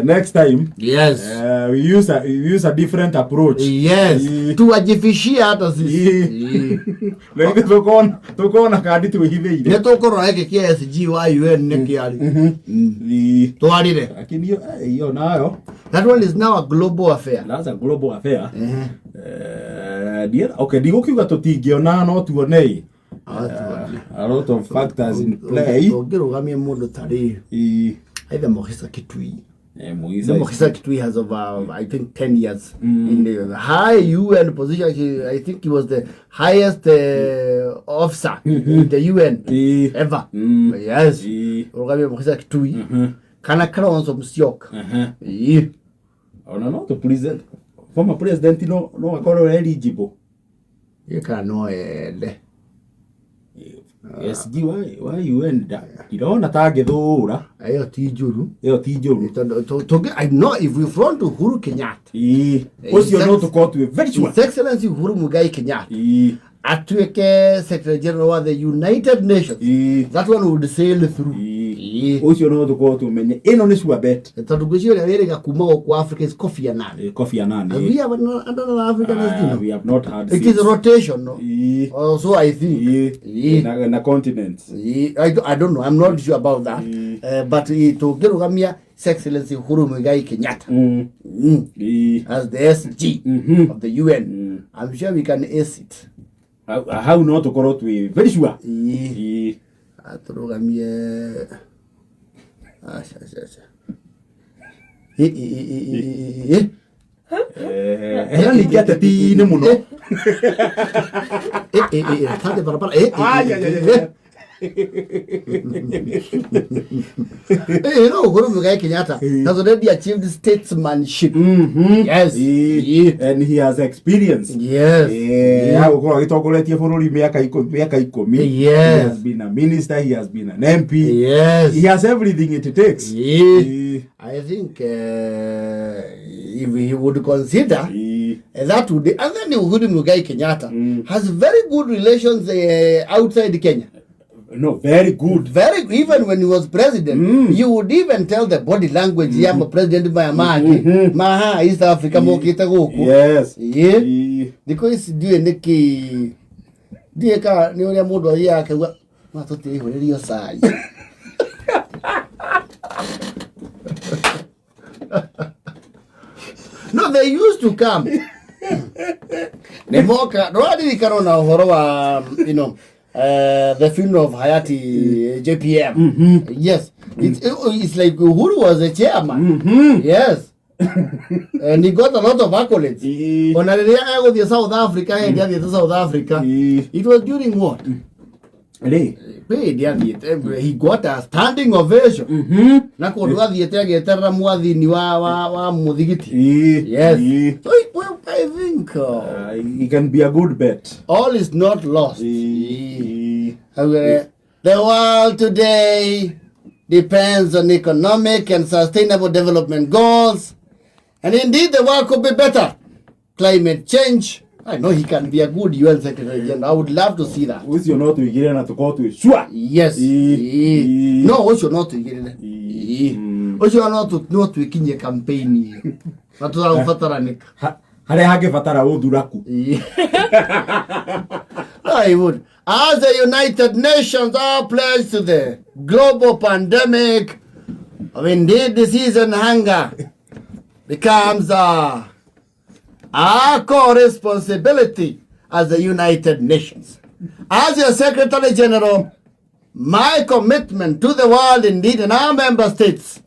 Next time. Yes. We use a different approach. Yes. Tuwajifishia hata sisi. Like tukona kadi tuhithiire. Ne tukoro eke KSG wa UN ne kiari. Twarire. Lakini hiyo nayo. That one is now a global affair. That's a global affair. Okay, ndigukiuga tutingiona no tuone. A lot of factors in play. Ngirugamia mundu tari. Either Mohisa Kitui. Mohisa Kitui has over, I think, 10 years in the high UN position. I think he was the highest officer in the UN ever. Yes. Ngirugamia Mohisa Kitui. Kana Kalonzo Musyoka. No, the president, former president, no akorwo eligible. You can know ende. SG why UN irona tangithura ayo ti njuru I know if we front to Uhuru Kenyatta ucio no tukotu very sure His Excellency Uhuru Muigai Kenyatta atuike Secretary General of the United Nations that one would sail through ucio no tukotu menye ino ni sure bet tondu gwiciria wiriga kuma kwa Africa is Kofi Annan we have another African as we have not had it is a rotation no so I think na continents I don't know, I'm not sure about that but to girugamia His Excellency Uhuru Muigai Kenyatta as the SG of the UN I'm sure we can ace it how not to correct we very sure aturugamie ni gete ti ni muno tade barabara no, Uhuru Muigai Kenyatta has already achieved statesmanship. Yes. And he has experience. Yes. He has been a minister, he has been an MP. Yes. He has everything it takes. I think if he would consider that would and then Uhuru Muigai Kenyatta has very good relations outside Kenya. No, very good. Even when he was president, you would even tell the body language. I'm president by Maha East Africa mokita goku. Yes. Because do neki dieka ni ule mundu ya akagwa matote ihorerio sai. No, they used to come. Nemoka, roadi karona uhoro wa, the funeral of Hayati JPM. Yes. It's like Uhuru was a chairman. Yes. And he got a lot of accolades. On the South Africa and the South Africa. It was during what? He got a standing ovation. Yes. Well, I think he can be a good bet. All is not lost. The world today depends on economic and sustainable development goals. And indeed, the world could be better. Climate change. I know he can be a good UN Secretary General. I would love to see that. Who's your not to get in to go to sure? Yes. No, who's your not to get in? Who's your not to kinye campaign? Not to have fataranik. Hale hage fatara oduraku. I would. As the United Nations are pledged to the global pandemic of indeed disease and hunger becomes our core responsibility as the United Nations. As your Secretary General, my commitment to the world indeed and our member states.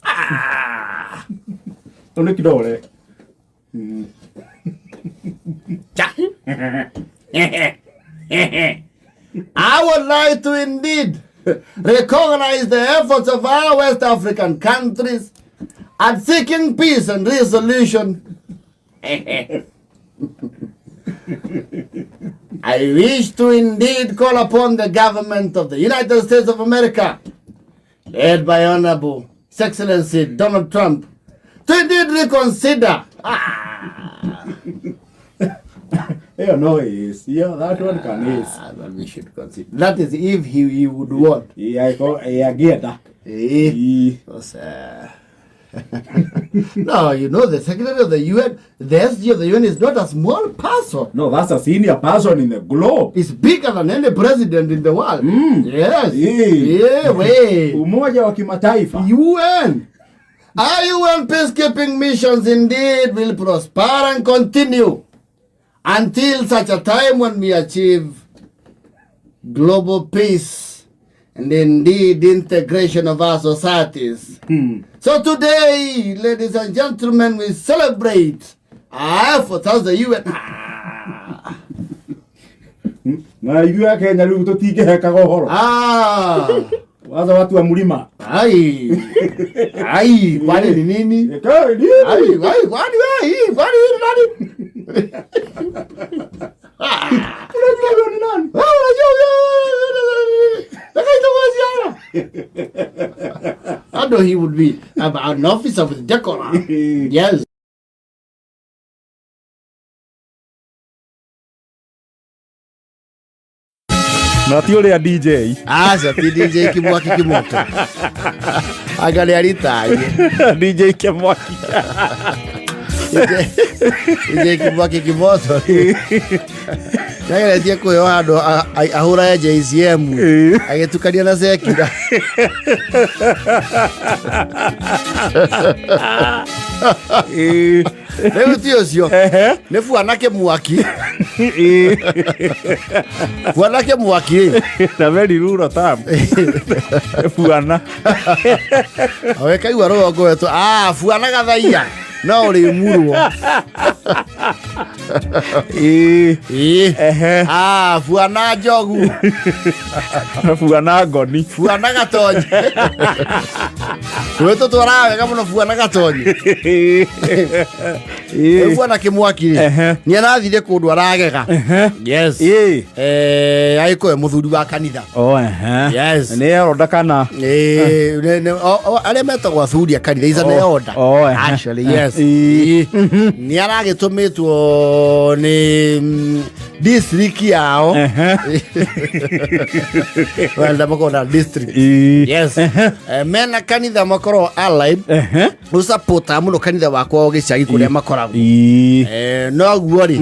I would like to indeed recognize the efforts of our West African countries at seeking peace and resolution. I wish to indeed call upon the government of the United States of America, led by Honorable His Excellency Donald Trump, to indeed reconsider. That one can is. Well, we should consider. That is if he would want. I get that. No, the Secretary of the UN, the SG of the UN is not a small person. No, that's a senior person in the globe. It's bigger than any president in the world. Yes. Umoja wa Kimataifa. UN. Our UN peacekeeping missions indeed will prosper and continue until such a time when we achieve global peace and indeed integration of our societies. So today, ladies and gentlemen, we celebrate our efforts as the UN. Waza watu wa mlima. Kwani ni nini? Kwani nani? know he would be an officer with decorum. Yes. Na ti ule DJ. Asa ti DJ Kimwaki Kimoto. Agale alitaje. DJ Kimwaki. DJ Kimwaki Kimoto. Nagale tie ko yohado ahura ya JCM. Agetukania na Zekira. Leo tio sio. Ne fuanake mwaki. Fuanake mwaki. Na very rural term. Fuana. Aweka iwaro go eto. Fuana gathaia. No ri murwo. Fuana jogu. Fuana ngoni. Fuana gatonye. Weto twara wega muno fuana gatonye. Fuana Kimwaki ni arathire kundu aragega. Yes. Aiko muthuri wa kanitha. Yes. Ne oda kana. Ale metagwa thuri ya kanitha is an order. Actually yes. Ni aragitumitwo ni district yao. Wanda makona district. Yes. Mena kanitha makoro allied. Usapota muno kanitha wakwa ogicagi kuria makorago. No guori.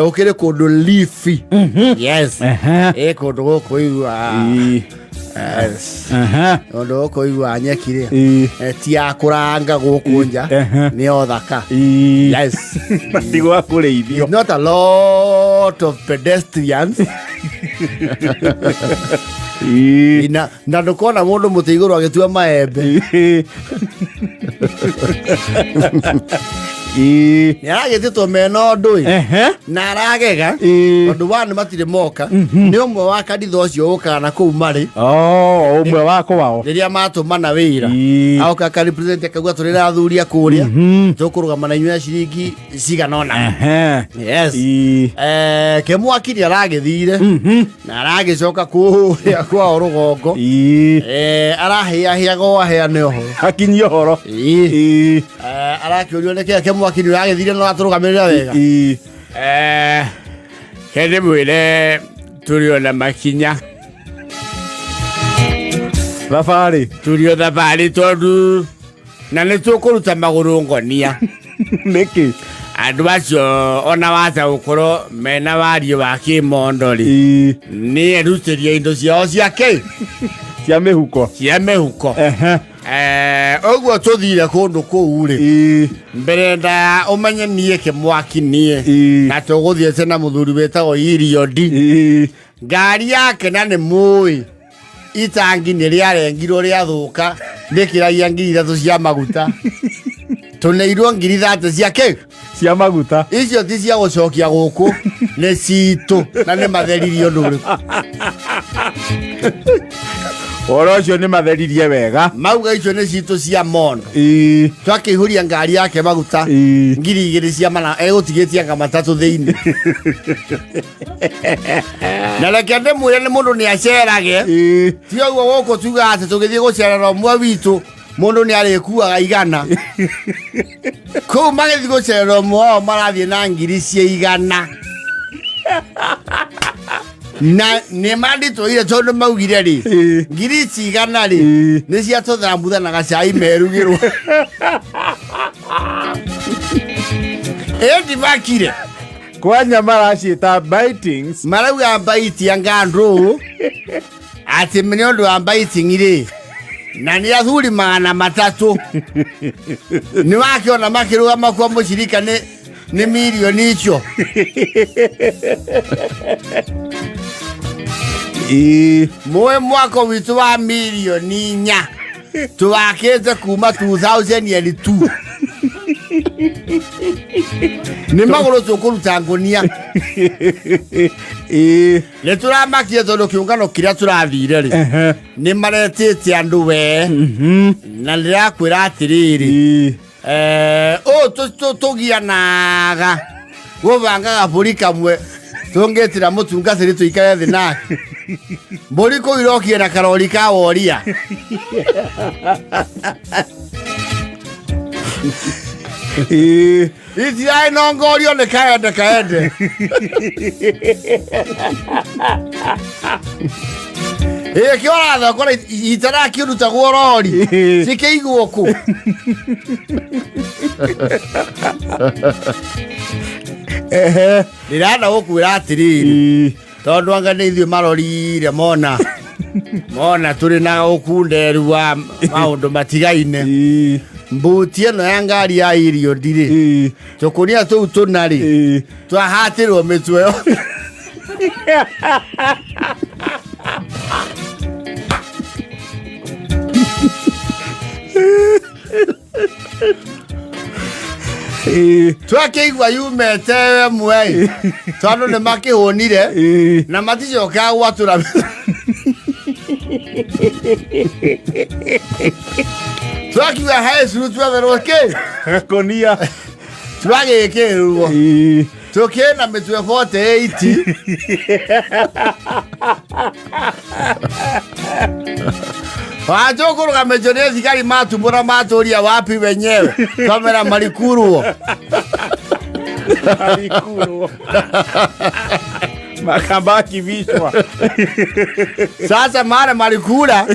Okire kundu Leafy. Yes. Kundu guku iwa. Yes. Ondo ko iwa nyakire. Ti akuranga gukunja ni othaka. Yes. Matigo akureithio. Not a lot of pedestrians. Na ndukona mundu mutiguru agitua maembe. Ni aragititwo mena ndui na aragega ondu wani matire moka ni umwe wa kanitha ucio ukana kuu mari umwe wako wao riria matumana wira auka ka represent akagwa turira thuria kuria tukurugama na inywa ciringi ciganona. Yes. Kimwaki ni aragithire na aragicoka kuria kwa rugongo arahia go aheane ho hakinyo horo arakiurio neke Kimwaki ni aragithire no aturugamirira wega. Kende mwire turio na makinya thabari turio thabari tondu na nä tå kå ruta magå ngonia niki andå acio ona wata gå korwo mena wario wa kä mondo rä nä erutä ria indo ciao ciake cia mä huko å guo tå thire kå ndå kå u rä mbere nda å menye niä Kimwaki niä na tå gå thiäte na må thuri wä tagwo Iriodi ngari yake na nä må ä itangi nä rä arengirwo rä athå ka rä kä ragia ngiri 3 cia maguta tå neirwo ngiri 30 ciake cia maguta icio ti cia gå cokia gå kå nä citå na nä matheririo ndå rä oro cio nä matheririe wega mauga icio nä citå cia mondo twakä ihå ria ngari yake maguta ngiri 2 cia mana egå tigä tie anga matatå thä inä na reke ndä mwä re nä må ndå nä acerage ti å guo gå kå tuga atä tå gä thiä gå cerera mwe witå må ndå nä arä kuaga 100 kå u magä thiä gå cerera mwe wao marathiä na ngiri cia 100 na nä manditwo ire tondå maugire rä ngiri 100 rä nä ciatå thambutha na gacai merugä rwo ä makire kwanya maraciĩta bitings marauga baiti angandå atä nä å ndå wa biting rä na nä athuri 300 nä wakä ona makä rå gama kwa må cirika nä milioni icio mwe mwako witå wa milioni 4 tå wakä te kuma 2002 nä magå rå tå kå ruta ngonia nä tå ramakie tondå kä ungano kä rä a tå rathire rä nä maretä te andå we na nä rakwä ra atä rä rä tå gianaga gå bangaga mbå ri kamwe tå ngä tä ra må tungatä rä tå ikare thä nake mburi ko irokie na karori ka woria iti ai no ngorio ne kaende kiora da kora itara kiruta gorori sikeiguo ku ndiranda gukwira atiriri tondu anga ni ithuĩ marorire mona turi na ukunderu wa maundu matigaine mbuti ĩno ya ngari ya irio ndiri tukunia tuu tunari twahatirwo mitwe yo twakeigua yumete mwe tondu nĩ makĩhũnire na maticokaga gwatura twakiuga haicuru twetherwo konia twagĩkĩrwo tukĩna mĩtwe 48 wajũkũrũga mĩtwe nĩ thigari matumbũra matũria wapi wenyewe kamera malikurwo makabaki vichwa sasa mara malikula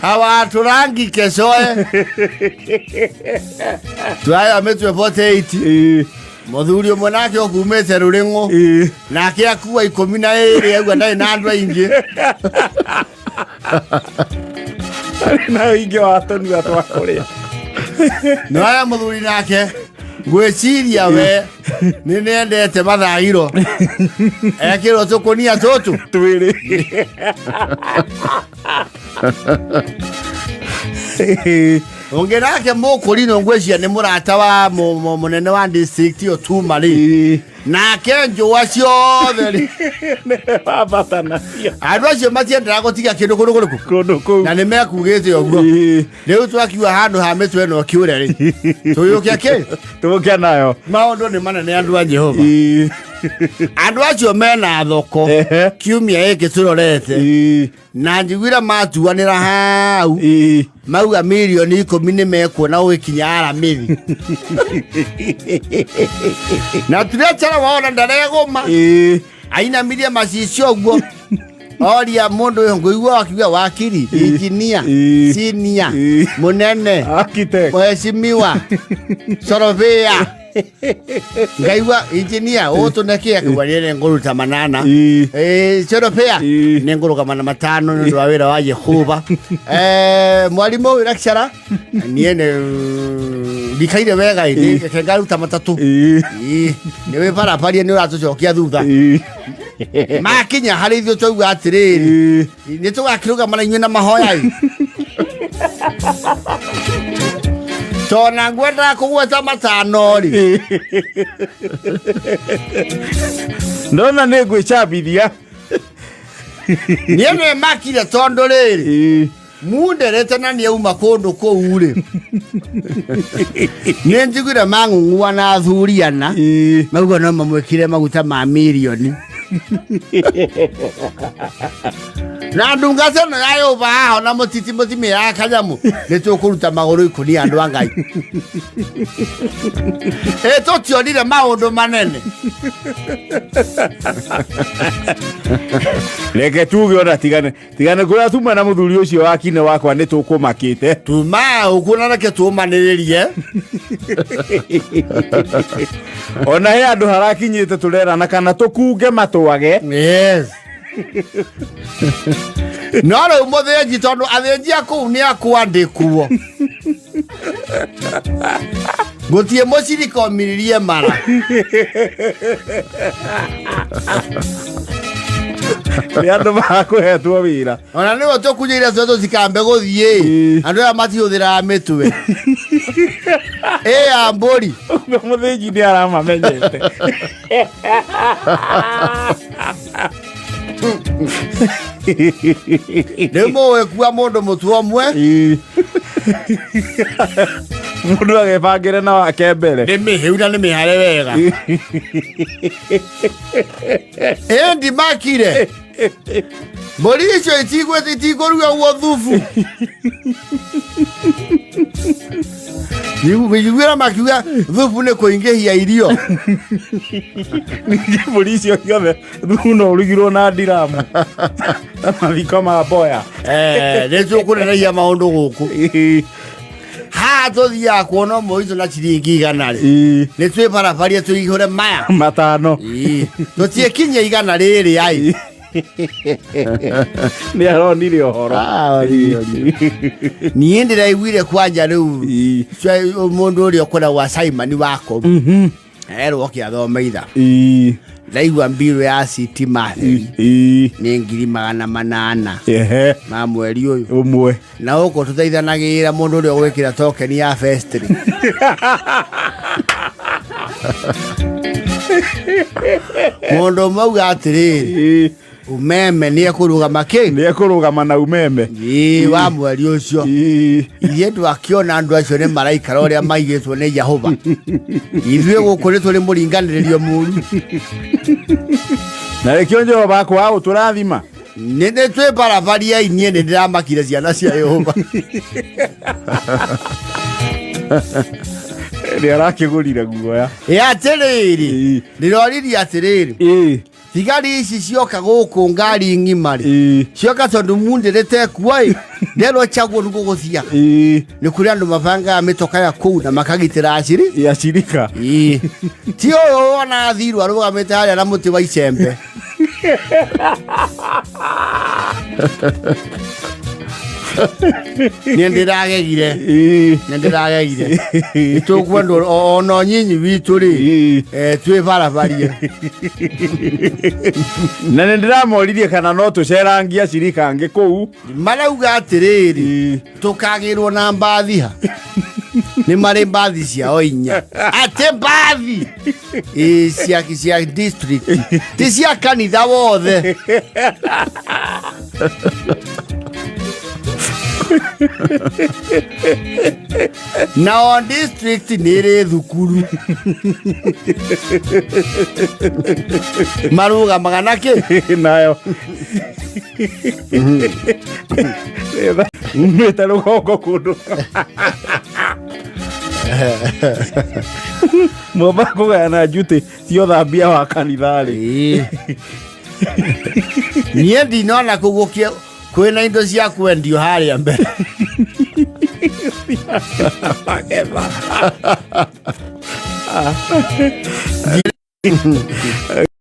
hawaturangi kesoe twaya metwe 48 muthuri umwe nake okumete ruringo nake akuwa 12 agwa ndai na andu aingi na ingi watoni atwakuria no aya muthuri nake gweciria we ni nendete mathairo ekirwo tukunia tutu twiri unge nake mukurino ngwecia ni murata wa munene wa district yo Tumari nake njũa ciothe babatana andũ acio matiendaga gũtiga kĩndũ kũndũ kũu na nĩ mekugĩte ũguo rĩu twakiuga handũ ha mĩtwe ĩno kĩũre rĩ tũyũkia kĩ tũkia nayo maũndũ nĩ manene andũ a Jehova andũ acio mena thoko kiumia gĩkĩ tũrorete na njiguire matuanĩra hau mauga milioni 10 nĩ mekuona gũkinya aramithi na turechara waona ndaregoma ainamirie macicio ũguo oria mundu uyu nguigua akiuga wakiri injinia senior munene architect mheshimiwa sorofea ngaigua injinia utuneke akwarire nguruta manana sorofea ni nguruka mana matano ni wa wira wa Jehova mwalimu wira kishara niene ndikaire wega indi kengaruta matatu ni we paraparia ni uratucokia thutha makinya hari ithuĩ twauga atirĩrĩ nĩ tũgakĩrũgama inyuĩ na mahoya tona ngwendaga kũgweta matano-rĩ ndona nĩ ngwĩcambithia niĩ nĩ makire tondũ rĩrĩ munderete na nĩauma kũndũ kũu-rĩ nĩ njiguire mang'ung'ua na athuriana mauga no mamwĩkire maguta ma milioni na ndungata no yayo baho na mutiti mutimi ya kanyamu nitukuruta maguru ikuni andu angai totionire maundu manene reke tuge ona tigane kuria tuma na muthuri ucio wakine wakwa nitukumakite tuma ukuna reke tumaniririe ona he andu harakinyite turerana kana tukunge matwage yes no rĩu mũthĩnji tondũ athĩnji a kũu nĩ akwandĩkwo gũtirĩ mũcirika omiririe mara nĩ andũ makũhetwo wĩra ona nĩwe tũkunyĩire twe tũtikambe gũthiĩ andũ aya matihũthĩraga mĩtwe ya mbũri mũthĩnji nĩ aramamenyete rĩu mũĩ kua mũndũ mũtu ũmwe Mundu agebangire na wake mbere. Nĩmĩhĩu na nĩmĩhare wega. Ĩndĩ makire. Mbũri icio itikũruga guo thubu. Nĩguĩra makiuga thubu nĩ kũingĩhia irio. Ningĩ mbũri icio ciothe thubu no ũrugirwo na ndiramu. Na mathiko ma boya. Nĩtũkũneneia maũndũ gũkũ. Haha tũthiaga kuona mũico na ciringi 100 nĩtwĩ barabaria tũihũre maya matano. Tũtiĩkinyia 100 rĩrĩ ai. Nĩ aronire ũhoro. Niĩ ndĩraiguire kwanja rĩu mũndũ ũrĩa ũkoragwo Simon wako erwo kĩathomeitha ndaigua mbirũ ya sitima nĩ 800 ma mweri ũyũ ũmwe, na ũko tũteithanagĩrĩra mũndũ ũrĩa gwĩkĩra token ya Festry. Mũndũ mauga atĩrĩrĩ umeme nĩ ekũrũgama kĩ? Nĩ ekũrũgama na umeme wa mweri ũcio. Ithuĩ ndwakĩona andũ acio nĩ maraikara ũrĩa maigĩtwo nĩ Jehova. Ithuĩ gũkũ nĩ tũrĩ mũringanĩrĩrio mũru. Na rĩkĩo Jehova akwa gũtũrathima. Nĩ twĩ barabaria inyuĩ nĩ ndĩramakire ciana cia Jehova. Nĩ arakĩgũrire guoya. Atĩrĩrĩ ndĩroririe atĩrĩrĩ thigari ici cioka gũkũ ngari ng'imari cioka tondũ mundĩrĩte kuoi nderwo chaguo nĩgũgũthia nĩ kũrĩ andũ mabangaga mĩtoka ya kũu na makagitĩra acirika ti ũyũ ona thirũ arũgamĩte harĩa na mũtĩ wa icembe. Nĩ ndĩragegire tũkwenda ona nyinyi witũ rĩ twĩ barabaria. Na nĩ ndĩramoririe kana no tũcerangia acirika angĩ kũu. Marauga atĩrĩrĩ tũkagĩrwo na mbathi ha nĩ marĩ mbathi ciao 4 atĩ mbathi cia district ti cia kanitha wothe. Na on district nĩrĩ thukuru marũgamaga nakĩ nayo umĩte rũgongo kũndũ mwamba kũgayana njutĩ cio thambia wa kanitharĩ. Niĩ ndinona kũgũkia kwĩna indo cia kwendio harĩa mbere.